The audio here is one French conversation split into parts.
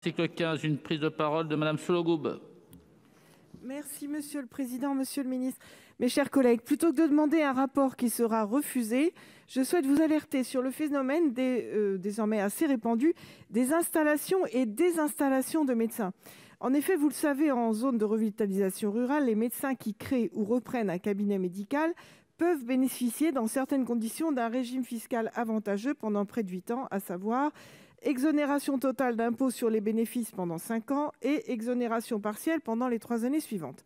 Article 15, une prise de parole de Madame Sollogoub. Merci Monsieur le Président, Monsieur le Ministre. Mes chers collègues, plutôt que de demander un rapport qui sera refusé, je souhaite vous alerter sur le phénomène désormais assez répandu des installations et désinstallations de médecins. En effet, vous le savez, en zone de revitalisation rurale, les médecins qui créent ou reprennent un cabinet médical peuvent bénéficier dans certaines conditions d'un régime fiscal avantageux pendant près de 8 ans, à savoir exonération totale d'impôt sur les bénéfices pendant 5 ans et exonération partielle pendant les 3 années suivantes.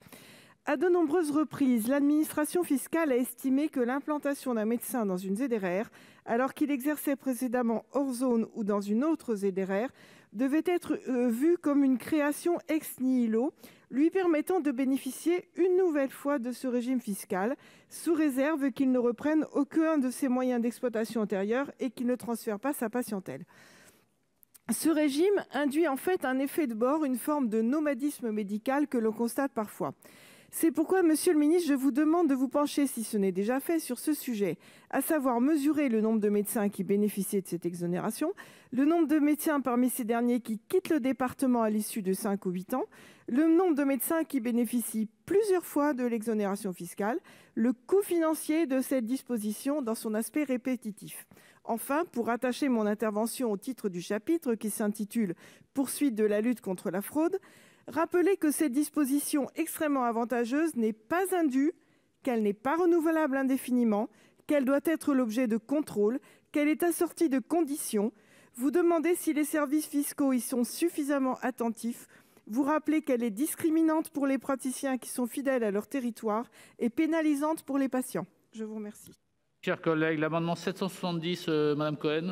À de nombreuses reprises, l'administration fiscale a estimé que l'implantation d'un médecin dans une ZRR, alors qu'il exerçait précédemment hors zone ou dans une autre ZRR, devait être vue comme une création ex nihilo, lui permettant de bénéficier une nouvelle fois de ce régime fiscal, sous réserve qu'il ne reprenne aucun de ses moyens d'exploitation antérieurs et qu'il ne transfère pas sa patientèle. Ce régime induit en fait un effet de bord, une forme de nomadisme médical que l'on constate parfois. C'est pourquoi, Monsieur le Ministre, je vous demande de vous pencher, si ce n'est déjà fait, sur ce sujet, à savoir mesurer le nombre de médecins qui bénéficient de cette exonération, le nombre de médecins parmi ces derniers qui quittent le département à l'issue de 5 ou 8 ans, le nombre de médecins qui bénéficient plusieurs fois de l'exonération fiscale, le coût financier de cette disposition dans son aspect répétitif. Enfin, pour rattacher mon intervention au titre du chapitre qui s'intitule « Poursuite de la lutte contre la fraude », rappelez que cette disposition extrêmement avantageuse n'est pas indue, qu'elle n'est pas renouvelable indéfiniment, qu'elle doit être l'objet de contrôles, qu'elle est assortie de conditions. Vous demandez si les services fiscaux y sont suffisamment attentifs. Vous rappelez qu'elle est discriminante pour les praticiens qui sont fidèles à leur territoire et pénalisante pour les patients. Je vous remercie. Chers collègues, l'amendement 770, Madame Cohen.